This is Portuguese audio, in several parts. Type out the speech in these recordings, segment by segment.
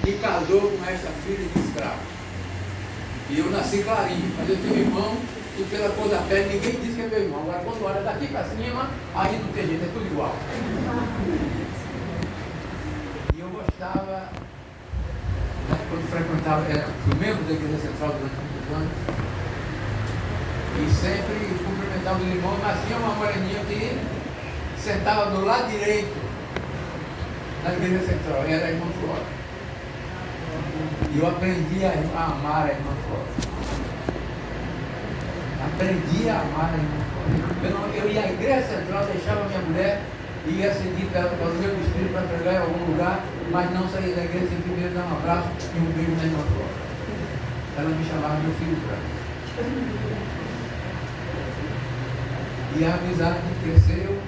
e casou com esta filha de escravo. E eu nasci clarinho, mas eu tenho irmão e pela cor da pele ninguém diz que é meu irmão. Agora quando olha daqui para cima, aí não tem jeito, é tudo igual. E eu gostava, quando frequentava, fui membro da Igreja Central durante muitos anos, e sempre cumprimentava o irmão, mas tinha uma moreninha que sentava do lado direito na Igreja Central, e era a irmã Flora. E eu aprendi a amar a irmã Flora. Aprendi a amar a irmã Flora. Eu ia à Igreja Central, deixava minha mulher e ia seguir para o meu vestido para pregar em algum lugar, mas não saía da igreja sem primeiro dar um abraço e um beijo na irmã Flora. Ela me chamava meu filho para e a amizade cresceu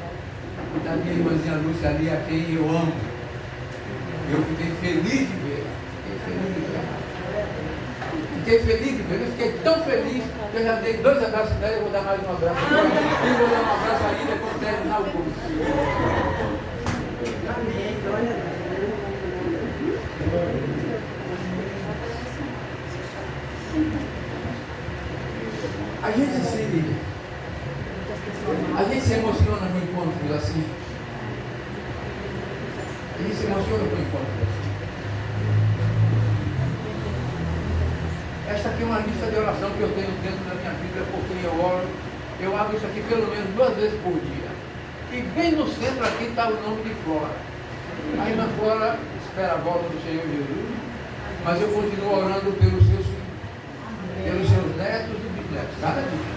da minha irmãzinha Lúcia ali, a quem eu amo. Eu fiquei feliz de ver. Fiquei feliz de ver. Eu fiquei tão feliz que eu já dei 2 abraços dela e vou dar mais um abraço. E vou dar um abraço ainda quando terminar o curso. A gente se emociona com encontros assim. A gente se emociona com encontros assim. Esta aqui é uma lista de oração que eu tenho dentro da minha Bíblia, porque eu oro. Eu abro isso aqui pelo menos 2 vezes por dia. E bem no centro aqui está o nome de Flora. A irmã Flora espera a volta do Senhor Jesus, mas eu continuo orando pelos seus filhos, pelos seus netos e bisnetos, cada dia.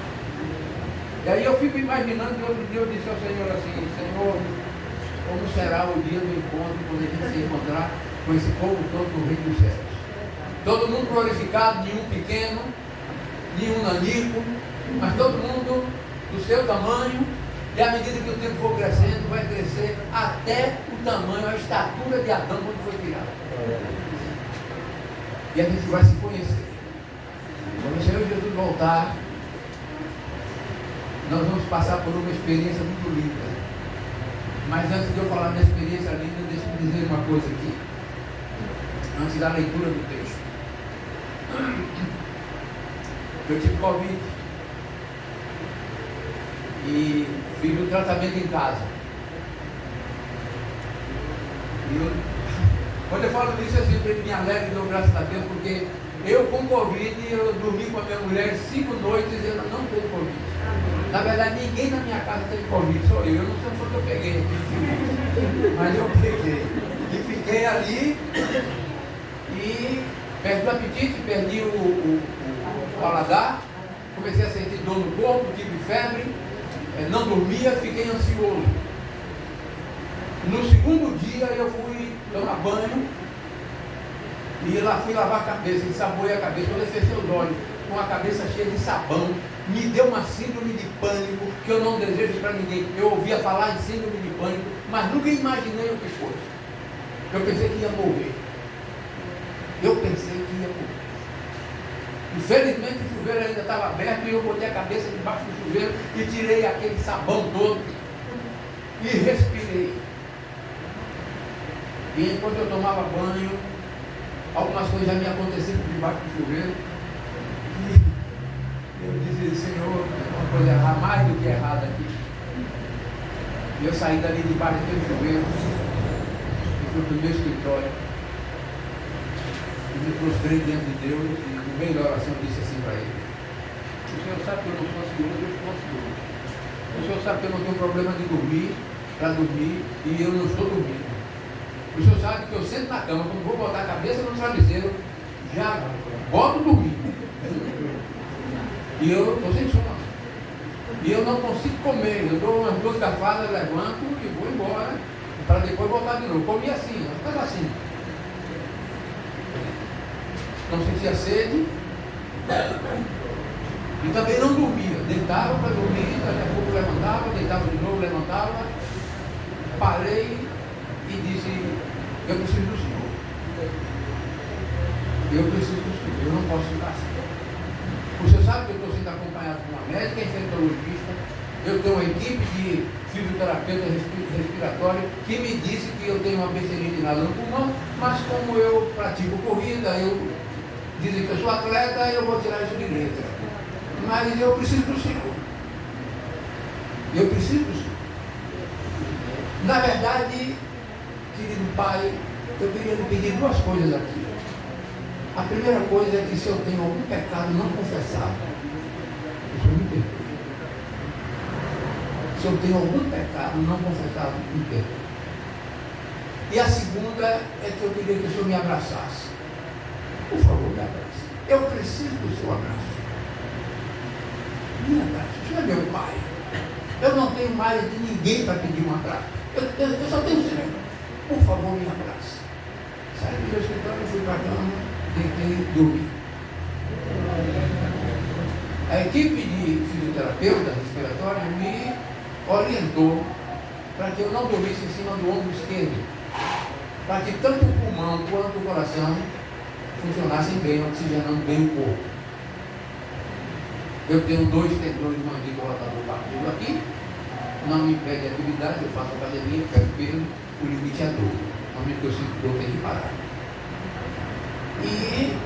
E aí eu fico imaginando, outro dia eu disse ao Senhor assim, Senhor, como será o dia do encontro, quando a gente se encontrar com esse povo todo do reino dos céus? Todo mundo glorificado, nenhum pequeno, nenhum nanico, mas todo mundo do seu tamanho, e à medida que o tempo for crescendo, vai crescer até o tamanho, a estatura de Adão quando foi criado. E a gente vai se conhecer. Quando o Senhor Jesus voltar, nós vamos passar por uma experiência muito linda. Mas antes de eu falar da experiência linda, deixa eu dizer uma coisa aqui. Antes da leitura do texto. Eu tive Covid. E fiz o tratamento em casa. Quando eu falo disso, eu sempre me alegro e dou graças a Deus, porque eu com Covid, eu dormi com a minha mulher 5 noites e ela não teve Covid. Na verdade, ninguém na minha casa teve Covid, só eu. Eu não sei onde eu peguei, mas eu peguei. E fiquei ali e perdi o apetite, perdi o paladar, comecei a sentir dor no corpo, tive febre, não dormia, fiquei ansioso. No segundo dia eu fui tomar banho e lá fui lavar a cabeça, ensaboei a cabeça. Quando eu fechei os olhos com a cabeça cheia de sabão, me deu uma síndrome de pânico que eu não desejo para ninguém. Eu ouvia falar em síndrome de pânico, mas nunca imaginei o que fosse. Eu pensei que ia morrer. Infelizmente o chuveiro ainda estava aberto e eu botei a cabeça debaixo do chuveiro e tirei aquele sabão todo e respirei. E enquanto eu tomava banho, algumas coisas já me aconteceram debaixo do chuveiro. E eu dizia, Senhor, tem uma coisa errada, mais do que errada aqui. E eu saí dali debaixo daquele chuveiro e fui para o meu escritório. E me prostrei diante de Deus e no meio da oração disse assim para ele: o Senhor sabe que eu não sou ansioso, eu sou ansioso. O Senhor sabe que eu não tenho problema de dormir, para dormir, e eu não estou dormindo. O Senhor sabe que eu sento na cama, quando vou botar a cabeça no travesseiro, já boto dormindo. E eu estou sem sono. E eu não consigo comer. Eu dou umas 2 garfadas, levanto e vou embora, para depois voltar de novo. Comi assim, estava assim. Não sentia sede. E também não dormia. Deitava para dormir, daqui a pouco levantava, deitava de novo, levantava. Parei e disse, eu preciso do Senhor. Eu preciso do Senhor. Eu não posso ficar assim. O senhor sabe que eu estou sendo acompanhado por uma médica, infectologista. Eu tenho uma equipe de fisioterapeuta respiratório que me disse que eu tenho uma becerrite no pulmão, mas como eu pratico corrida, dizem que eu sou atleta, eu vou tirar isso de letra. Mas eu preciso do Senhor. Eu preciso do Senhor. Na verdade, querido Pai, eu queria lhe pedir duas coisas aqui. A primeira coisa é que se eu tenho algum pecado não confessado, o Senhor me perdoe. Se eu tenho algum pecado não confessado, me perdoe. E a segunda é que eu queria que o Senhor me abraçasse. Por favor, me abrace. Eu preciso do seu abraço. Me abrace. O Senhor é meu Pai. Eu não tenho mais de ninguém para pedir um abraço. Eu só tenho o Senhor. Por favor, me abrace. Saí do meu escritório, fui para a cama, tentei dormir. A equipe de fisioterapeuta respiratória me orientou para que eu não dormisse em cima do ombro esquerdo, para que tanto o pulmão quanto o coração funcionassem bem, oxigenando bem o corpo. Eu tenho 2 tendões de mandíbula partido aqui, não me impede a atividade, eu faço academia, pego peso, o limite é a dor. No momento que eu sinto dor, tem que parar. E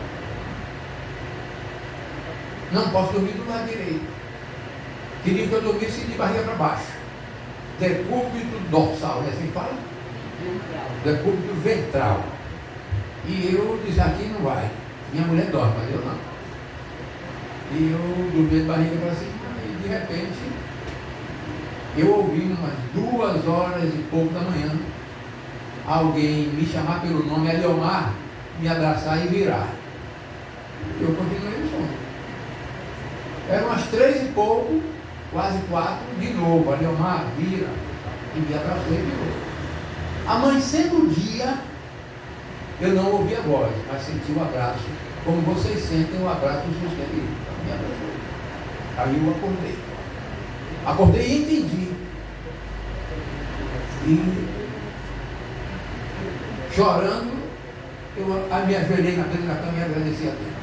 não posso dormir do lado direito. Queria que eu dormisse de barriga para baixo. Decúbito dorsal, né? Assim fala? Decúbito ventral. E eu disse, aqui não vai. Minha mulher dorme, mas eu não. E eu dormi de barriga para cima e de repente eu ouvi umas 2 horas e pouco da manhã alguém me chamar pelo nome, Eliomar, me abraçar e virar. Eu continuei no sono. Eram umas 3 e pouco, quase 4, de novo, Eliomar, vira, e me abraçou e virou. Amanhecendo o dia, eu não ouvi a voz, mas senti o abraço, como vocês sentem o abraço dos seus queridos. Me abraçou. Aí eu acordei. Acordei e entendi. E chorando, eu me ajoelhei na beira da cama e agradeci a Deus.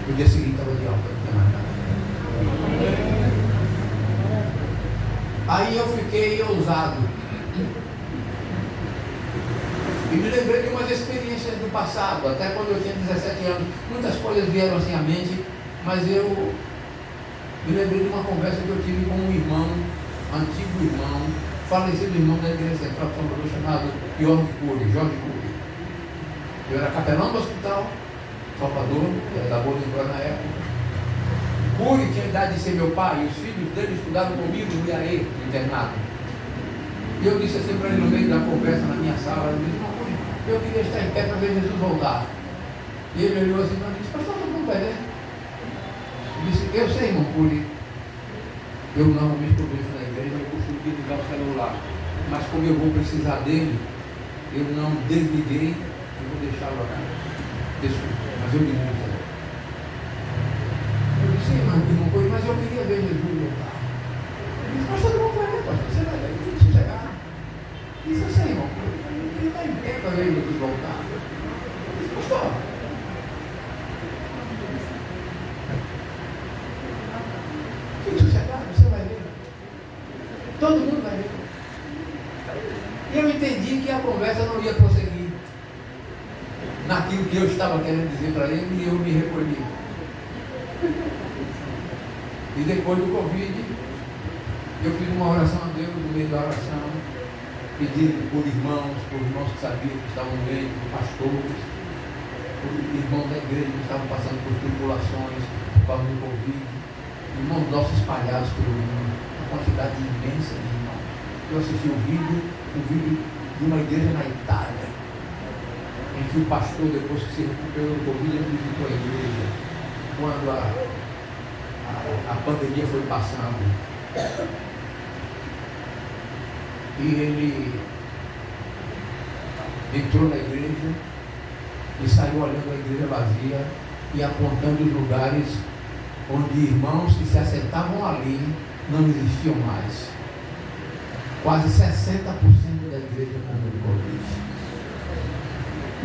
No dia seguinte estava de alta, não tinha mais nada. Aí eu fiquei ousado. E me lembrei de umas experiências do passado, até quando eu tinha 17 anos. Muitas coisas vieram assim à mente, mas eu me lembrei de uma conversa que eu tive com um irmão, antigo irmão, falecido irmão da Igreja Central de Salvador, chamado Jorge Cury. Eu era capelão do hospital Salvador, era da Boa Ventura na época. Cury tinha a idade de ser meu pai, e os filhos dele estudaram comigo no IAE, no internato. E eu disse assim para ele no meio da conversa na minha sala, eu disse, não, Cury, eu queria estar em pé para ver Jesus voltar. E ele olhou assim para mim e disse, pastor, todo mundo vai ver. Eu disse, eu sei, irmão Cury, eu não me introduzo na igreja, eu costumo ligar o celular, mas como eu vou precisar dele, eu não desliguei, eu vou deixá-lo aqui. Desculpa, mas eu liguei o celular. Eu disse, irmão Cury, mas eu queria ver Jesus voltar. Ele disse, mas todo mundo vai ver, pastor, você vai ver, eu preciso chegar. Disse, eu sei, irmão Cury, eu queria estar em pé para ver Jesus voltar. Eu disse, pastor, fique sossegado, você vai ver. Todo mundo vai ver. E eu entendi que a conversa não ia prosseguir naquilo que eu estava querendo dizer para ele, e eu me recolhi. E depois do Covid, eu fiz uma oração a Deus, no meio da oração, pedindo por irmãos que sabiam que estavam doentes, por pastores, por irmãos da igreja que estavam passando por tribulações por causa do Covid, irmãos nossos espalhados pelo mundo, uma quantidade imensa de irmãos. Eu assisti um vídeo de uma igreja na Itália, em que o pastor, depois que se recuperou do Covid, ele visitou a igreja, quando a pandemia foi passando. E ele entrou na igreja e saiu olhando a igreja vazia e apontando os lugares onde irmãos que se assentavam ali não existiam mais. Quase 60% da igreja morreu de Covid.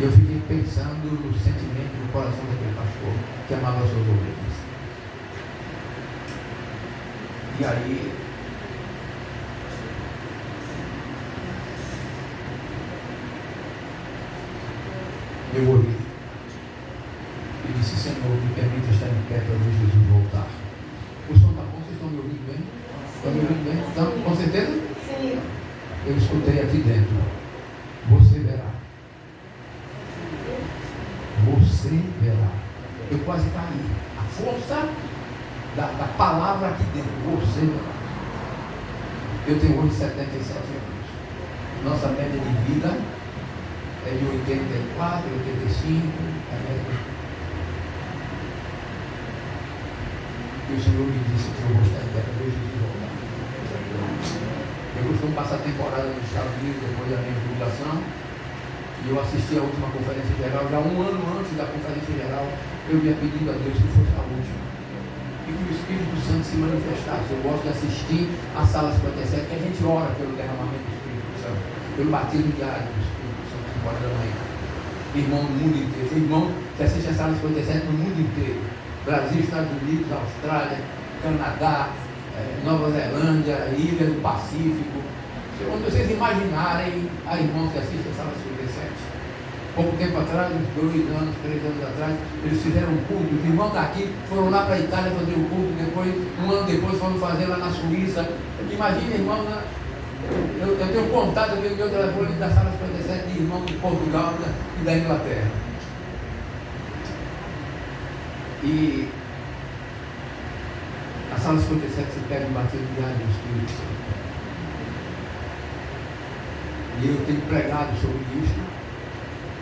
E eu fiquei pensando no sentimento do coração daquele pastor que amava as suas ovelhas. E aí Eu orei e disse: Senhor, me permita estar em pé para ver Jesus voltar. O som está bom? Vocês estão me ouvindo bem? Estão me ouvindo bem? Estão? Com certeza? Sim. Eu escutei aqui dentro: você verá. Você verá. Eu quase caí. A força da palavra aqui dentro. Você verá. Eu tenho hoje 77 anos. Nossa média de vida é de 84, 85. E o Senhor me disse que eu vou estar em terra hoje de voltar. Eu costumo passar temporada nos Estados Unidos depois da minha jubilação. E eu assisti a última conferência geral, já um ano antes da conferência geral, eu ia pedindo a Deus que fosse a última. E que o Espírito Santo se manifestasse. Eu gosto de assistir a Sala 57, que a gente ora pelo derramamento do Espírito Santo, pelo batismo diário do Espírito Santo, 5 horas da manhã. Irmão no mundo inteiro. Irmão que assiste a Sala 57 no mundo inteiro. Brasil, Estados Unidos, Austrália, Canadá, Nova Zelândia, Ilha do Pacífico. Onde vocês imaginarem, há irmãos que assistem a Sala 57. Pouco tempo atrás, uns 2 anos, 3 anos atrás, eles fizeram um culto. Os irmãos daqui foram lá para a Itália fazer o culto, depois, um ano depois foram fazer lá na Suíça. Imagina, irmão, né? Eu tenho contato, eu tenho meu telefone da Sala 57 de irmãos de Portugal e da Inglaterra. E a Sala 57 se pega um batismo diário do Espírito Santo. E eu tenho pregado sobre isso.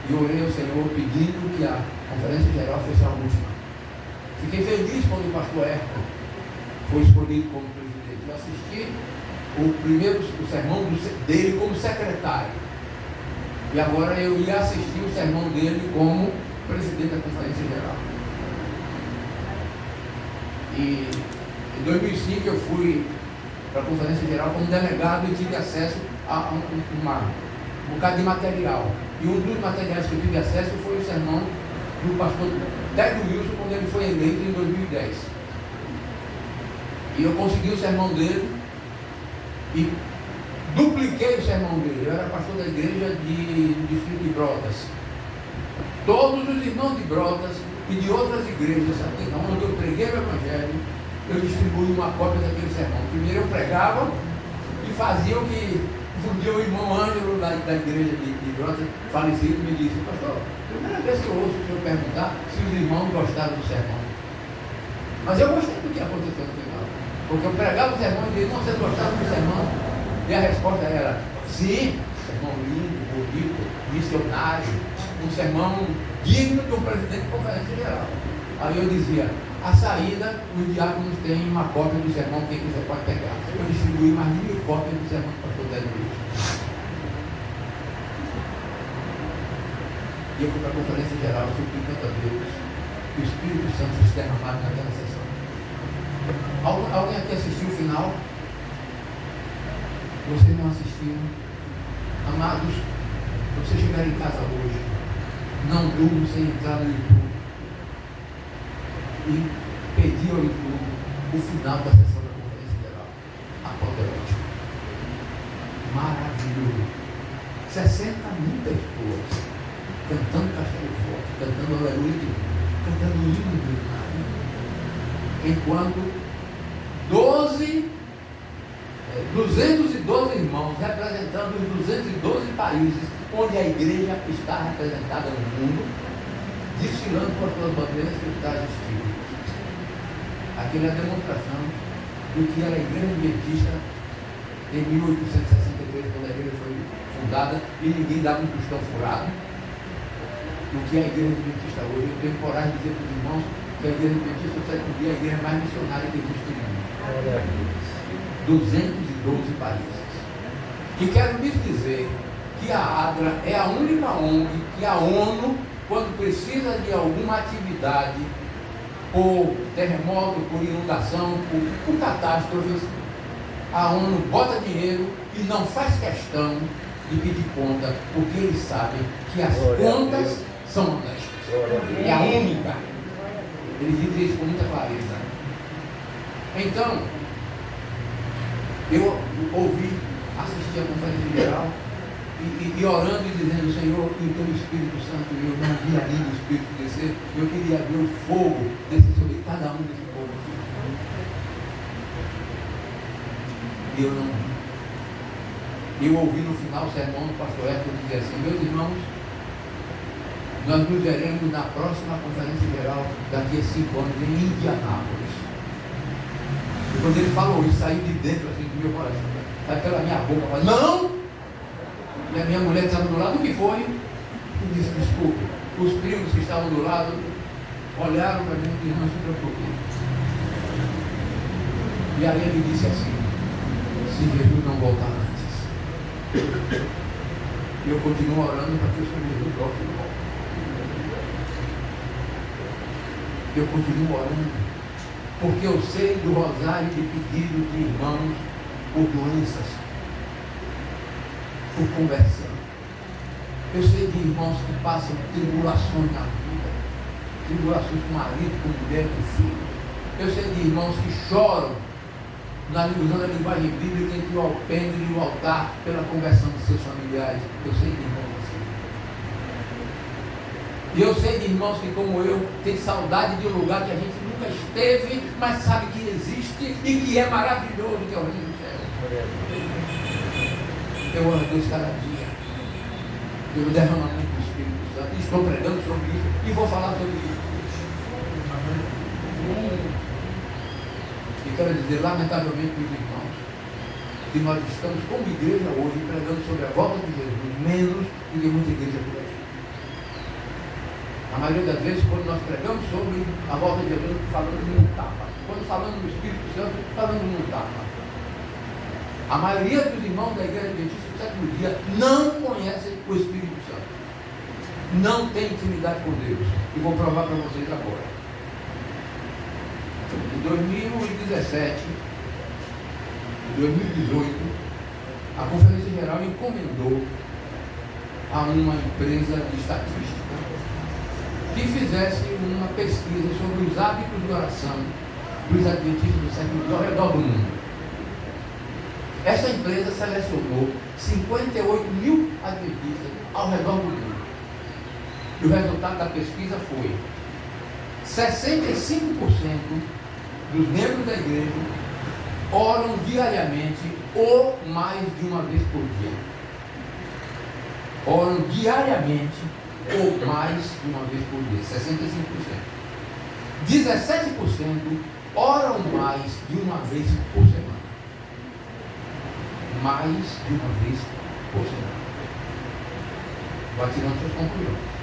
E orei ao Senhor pedindo que a conferência geral fosse a última. Fiquei feliz quando o pastor Hércules foi escolhido como presidente. Eu assisti o sermão dele como secretário. E agora eu ia assistir o sermão dele como presidente da conferência geral. E em 2005 eu fui para a conferência geral como delegado e tive acesso a um bocado de material. E um dos materiais que eu tive acesso foi o sermão do pastor Ted Wilson, quando ele foi eleito em 2010. E eu consegui o sermão dele e dupliquei o sermão dele. Eu era pastor da igreja do distrito de Brotas. Todos os irmãos de Brotas e de outras igrejas, onde eu preguei o Evangelho, eu distribuí uma cópia daquele sermão. Primeiro eu pregava e fazia o que um dia o irmão Ângelo da igreja de Brotas, falecido, me disse: pastor, primeira vez que eu ouço o senhor perguntar se os irmãos gostaram do sermão. Mas eu gostei do que aconteceu no final. Porque eu pregava o sermão e dizia: não, vocês gostaram do sermão? E a resposta era: sim, sermão lindo, bonito, missionário, um sermão digno de um presidente de conferência geral. Aí eu dizia: a saída, os diáconos têm uma cópia do sermão, quem quiser pode pegar. Eu distribuí mais 1000 cópias do sermão do pastor Ted Wilson. E eu fui para a conferência geral, suplicando a Deus que o Espírito Santo fosse derramado naquela sessão. Alguém aqui assistiu o final? Vocês não assistiram? Amados, você chegar em casa hoje, não durma sem entrar no YouTube e pedir ao YouTube o final da sessão da conferência geral. Apoteótico. Maravilhoso. 60 mil pessoas cantando Castelo Forte, cantando Aleluia, cantando o hino do Maria. Enquanto 212 irmãos representando os 212 países onde a igreja está representada no mundo, desfilando com as suas bandeiras que está existindo. Aquela é a demonstração do que era a igreja adventista em 1863, quando a igreja foi fundada e ninguém dava um tostão furado. O que é a igreja adventista hoje? Eu tenho coragem de dizer para os irmãos que a igreja adventista é a igreja mais missionária que existe no mundo. 212 países. E quero lhes dizer que a ADRA é a única ONG que a ONU, quando precisa de alguma atividade, por terremoto, por inundação, por catástrofes, a ONU bota dinheiro e não faz questão de pedir conta, porque eles sabem que as contas são honestas. É a única. Eles dizem isso com muita clareza. Então, eu ouvi, assisti a conferência geral e orando e dizendo: Senhor, e o teu Espírito Santo, eu não vi ainda o Espírito descer, eu queria ver o fogo descer sobre cada um desse povo aqui. E eu não vi. Eu ouvi no final o sermão do pastor Hércules dizer assim: meus irmãos, nós nos veremos na próxima conferência geral daqui a 5 anos em Indianápolis. E quando ele falou isso, saiu de dentro assim do meu coração, saiu pela minha boca, falei: não! E a minha mulher estava do lado, o que foi? E disse: desculpe. Os primos que estavam do lado olharam para mim e disseram: não se preocupe. E aí ele disse assim: se Jesus não voltar antes, eu continuo orando para que o Senhor Jesus volte de volta. Eu continuo orando, porque eu sei do rosário de pedidos de irmãos por doenças, por conversão. Eu sei de irmãos que passam tribulações na vida, tribulações com marido, com mulher, com filho. Eu sei de irmãos que choram usando a linguagem bíblica entre o alpendre e o altar pela conversão de seus familiares. Eu sei de irmãos assim. E eu sei de irmãos que, como eu, tem saudade de um lugar que a gente nunca esteve, mas sabe que existe e que é maravilhoso, que é o reino do céu. Eu oro a Deus cada dia pelo derramamento do Espírito Santo. E estou pregando sobre isso e vou falar sobre isso. E quero dizer, lamentavelmente, para os irmãos, que nós estamos como igreja hoje pregando sobre a volta de Jesus menos do que muita igreja por aí. A maioria das vezes, quando nós pregamos sobre a volta de Jesus, falando num tapa. Quando falamos do Espírito Santo, falando num tapa. A maioria dos irmãos da igreja adventista do sétimo dia não conhecem o Espírito Santo. Não tem intimidade com Deus. E vou provar para vocês agora. Em 2017, em 2018, a Conferência Geral encomendou a uma empresa de estatística que fizesse uma pesquisa sobre os hábitos de oração dos adventistas do sétimo dia ao redor do mundo. Essa empresa selecionou 58 mil adventistas ao redor do mundo. E o resultado da pesquisa foi: 65% dos membros da igreja oram diariamente ou mais de uma vez por dia. Oram diariamente ou mais de uma vez por dia. 65%. 17% oram mais de uma vez por semana. Mais de uma vez por semana. Vai tirando suas conclusões.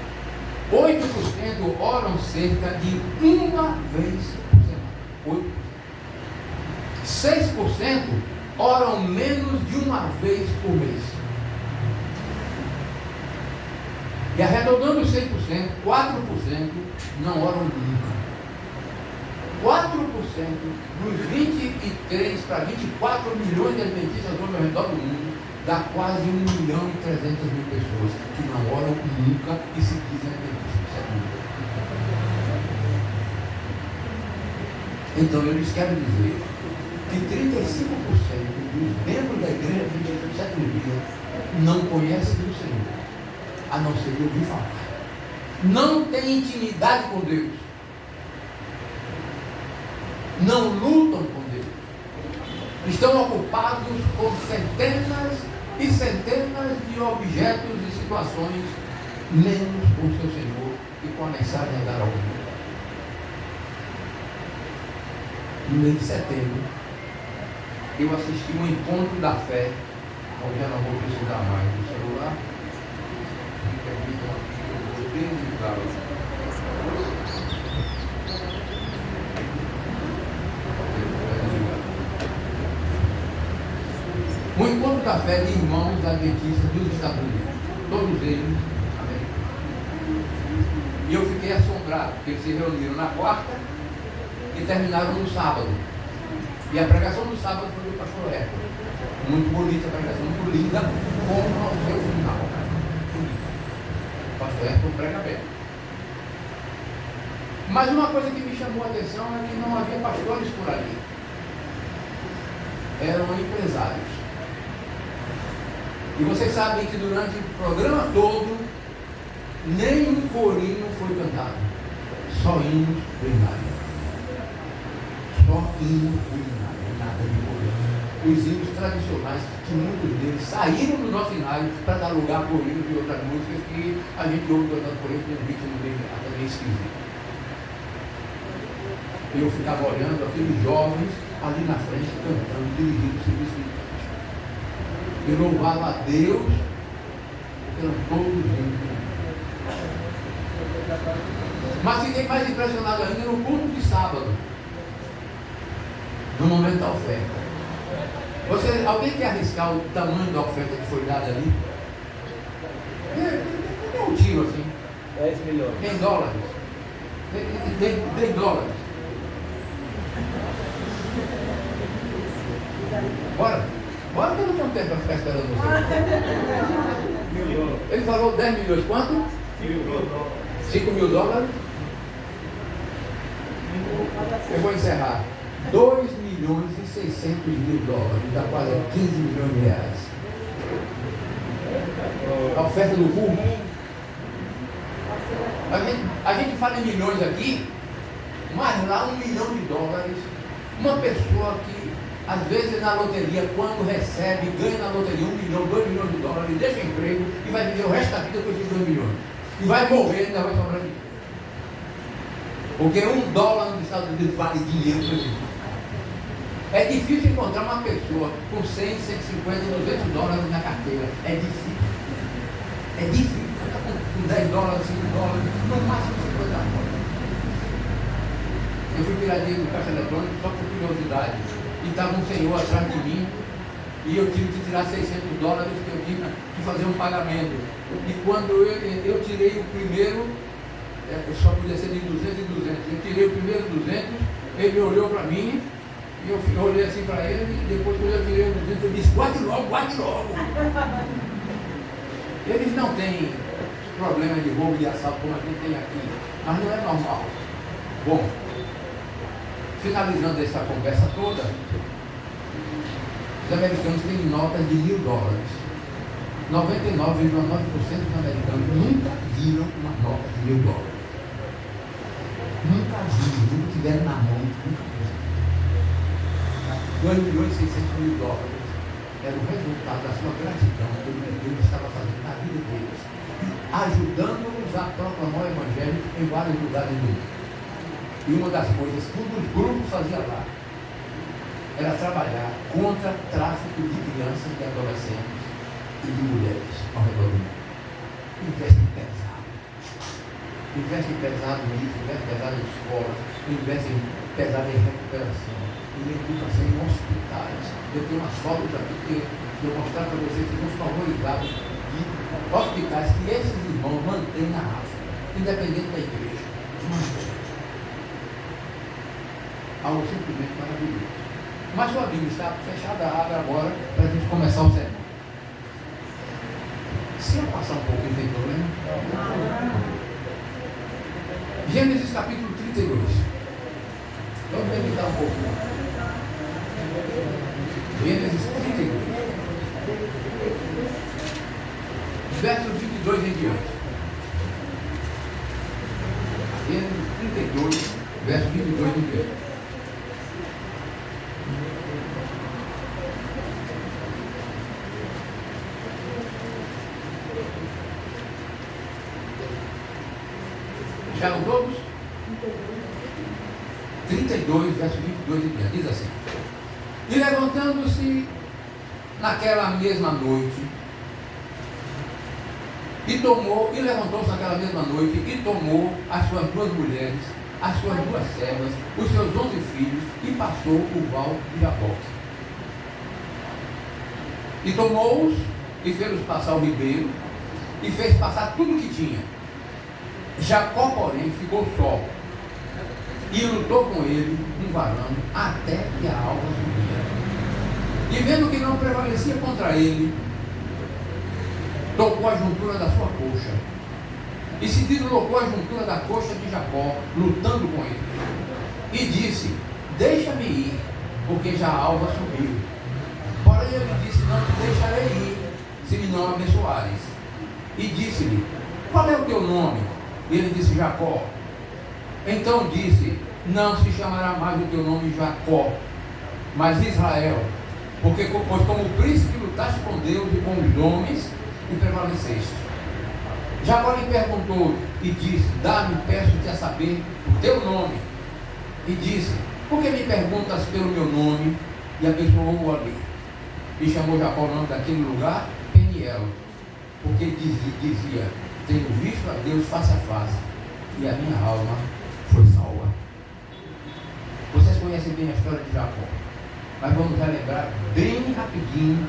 8% oram cerca de uma vez por semana. 6% oram menos de uma vez por mês. E arredondando os 100%, 4% não oram nunca. 4% dos 23 para 24 milhões de adventistas ao redor do mundo dá quase 1,3 milhão pessoas que não oram nunca e se dizem adventistas. Então eu lhes quero dizer que 35% dos membros da igreja adventista do sétimo dia não conhecem o Senhor, a não ser de ouvir falar. Não tem intimidade com Deus. Não lutam com Deus. Estão ocupados com centenas e centenas de objetos e situações, menos com o seu Senhor e com a mensagem a dar ao mundo. No mês de setembro, eu assisti um encontro da fé, onde eu não vou precisar mais do celular. Me permitam aqui, eu vou desligar. Um encontro da fé de irmãos adventistas dos Estados Unidos, todos eles americanos. E eu fiquei assombrado, porque eles se reuniram na quarta e terminaram no sábado. E a pregação do sábado foi do pastor Hércules. Muito bonita a pregação, muito linda, como ao seu final. O pastor Hércules prega bem. Mas uma coisa que me chamou a atenção é que não havia pastores por ali. Eram empresários. E vocês sabem que durante o programa todo, nenhum corinho foi cantado. Só hinos primários. Só hino primário, nada de corinho. Os hinos tradicionais, que muitos deles saíram do nosso cenário para dar lugar a corinhos e outras músicas que a gente ouve cantando por aí, tem um ritmo meio esquisito. Eu ficava olhando aqueles jovens ali na frente cantando, dirigindo o serviço de canto. Eu louvava a Deus pelo todos os dias. Mas fiquei mais impressionado ainda no culto de sábado, no momento da oferta. Alguém quer arriscar o tamanho da oferta que foi dada ali? É um tiro assim. 10 milhões. Em dólares. 10 dólares. Bora que eu não tenho tempo para ficar esperando você. Ele falou 10 milhões, quanto? 5 mil dólares. Eu vou encerrar. 2 milhões e 600 mil dólares, dá quase 15 milhões de reais. A oferta do culto. A gente fala em milhões aqui, mas lá $1 milhão. Uma pessoa que, às vezes na loteria, quando recebe, ganha na loteria 1 milhão, 2 milhões de dólares, deixa o emprego e vai viver o resto da vida com esses 2 milhões. E vai morrer e ainda vai sobrar dinheiro. Porque $1 nos Estados Unidos vale dinheiro para gente. É difícil encontrar uma pessoa com 100, 150, 200 dólares na carteira. É difícil. É difícil. Com 10 dólares, 5 dólares, no máximo 50 dólares. Eu fui tirar dinheiro do caixa eletrônico só por curiosidade. E estava um senhor atrás de mim e eu tive que tirar 600 dólares que eu tinha que fazer um pagamento. E quando eu tirei o primeiro, só podia ser de 200 e 200. Eu tirei o primeiro 200, ele olhou para mim e eu olhei assim para ele e depois quando eu tirei o 200 eu disse, guarde logo, guarde logo. Eles não têm problema de roubo e assalto como a gente tem aqui, mas não é normal. Bom, finalizando essa conversa toda, os americanos têm notas de $1.000. 99,9% dos americanos nunca viram uma nota de $1.000. Nunca viram, nunca tiveram na mão, nunca viram. 2 milhões e 600 mil dólares era o resultado da sua gratidão pelo que Deus estava fazendo na vida deles, ajudando-os a proclamar o Evangelho em vários lugares do mundo. E uma das coisas que um dos grupos fazia lá era trabalhar contra tráfico de crianças e adolescentes e de mulheres ao redor do mundo. Investe pesado. Investe pesado nisso, investe pesado em escolas, investe pesado em recuperação, em educação em hospitais. Eu tenho umas fotos aqui que eu vou mostrar para vocês que são valorizados de hospitais que esses irmãos mantêm na África, independente da igreja. Mantém. Algo simplesmente maravilhoso. Mas sua Bíblia está fechada, abre agora para a gente começar o sermão. Se eu passar um pouquinho, tem problema? Gênesis capítulo 32. Vamos meditar um pouquinho. Gênesis 32. Versos 22 em diante. Gênesis 32, verso 22 em diante. Chegaram todos? 32, verso 22 em diante. Diz assim: E levantando-se naquela mesma noite, levantou-se naquela mesma noite e tomou as suas 2 mulheres, as suas 2 servas, os seus 11 filhos e passou o val de Jabó. E tomou-os e fez-os passar o ribeiro e fez passar tudo o que tinha. Jacó, porém, ficou só e lutou com ele um varão até que a alva subia. E vendo que não prevalecia contra ele, tocou a juntura da sua coxa e se deslocou a juntura da coxa de Jacó, lutando com ele. E disse: Deixa-me ir, porque já a alva subiu. Porém ele disse: Não te deixarei ir, se me não abençoares. E disse-lhe: qual é o teu nome? E ele disse: Jacó. Então disse: não se chamará mais o teu nome Jacó, mas Israel, pois como príncipe lutaste com Deus e com os homens e prevaleceste. Jacó lhe perguntou e disse: dá-me, peço-te a saber o teu nome. E disse: por que me perguntas pelo meu nome? E abençoou-o ali. E chamou Jacó o nome daquele lugar Peniel, porque dizia: tenho visto a Deus face a face, e a minha alma foi salva. Vocês conhecem bem a história de Jacó, mas vamos relembrar bem rapidinho,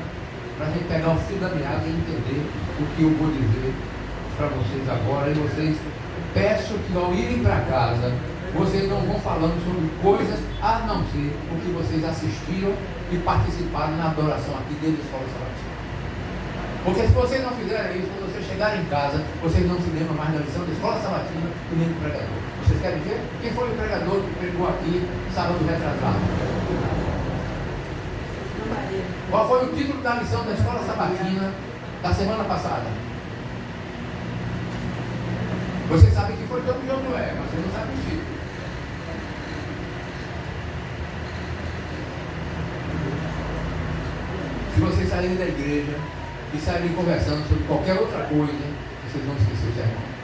para a gente pegar o fio da meada e entender o que eu vou dizer para vocês agora. E vocês, peço que ao irem para casa, vocês não vão falando sobre coisas a não ser o que vocês assistiram e participaram na adoração aqui dentro da Escola Sabatina. Porque se vocês não fizerem isso, quando vocês chegarem em casa, vocês não se lembram mais da lição da Escola Sabatina e nem do pregador. Vocês querem ver? Quem foi o pregador que pregou aqui sábado retrasado? Qual foi o título da lição da Escola Sabatina da semana passada? Vocês sabem que foi sobre Josué, mas vocês não sabem o título. Se vocês saírem da igreja e saírem conversando sobre qualquer outra coisa, vocês vão esquecer o sermão.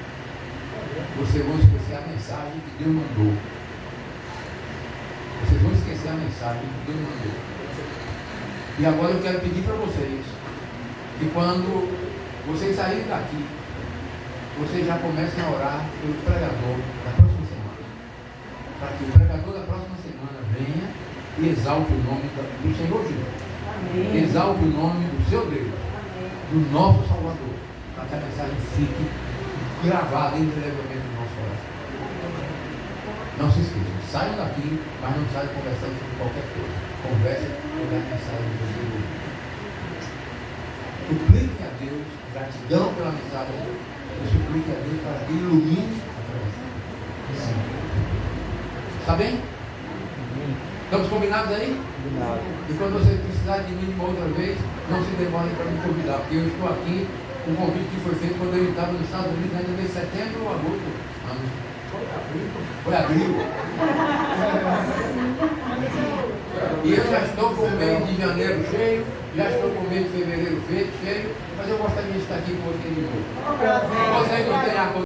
Vocês vão esquecer a mensagem que Deus mandou. Vocês vão esquecer a mensagem que Deus mandou. E agora eu quero pedir para vocês que quando vocês saírem daqui, vocês já comecem a orar pelo pregador da próxima semana. Para que o pregador da próxima semana venha e exalte o nome do Senhor Jesus. Amém. Exalte o nome do seu Deus. Amém. Do nosso Salvador. Para que a mensagem fique gravada indelevelmente no nosso coração. Não se esqueçam, saiam daqui, mas não saiam conversando sobre qualquer coisa. Conversem sobre a mensagem do Senhor. Supliquem a Deus, gratidão pela mensagem, e supliquem a Deus para que ilumine a conversa. Está bem? Estamos combinados aí? Combinado. E quando vocês precisarem de mim uma outra vez, não se demorem para me convidar, porque eu estou aqui, um convite que foi feito quando eu estava nos Estados Unidos, ainda em setembro ou agosto. Foi abril. E eu já estou com o mês de janeiro cheio, já estou com o mês de fevereiro cheio, mas eu gostaria de estar aqui com vocês de novo. Vocês não têm a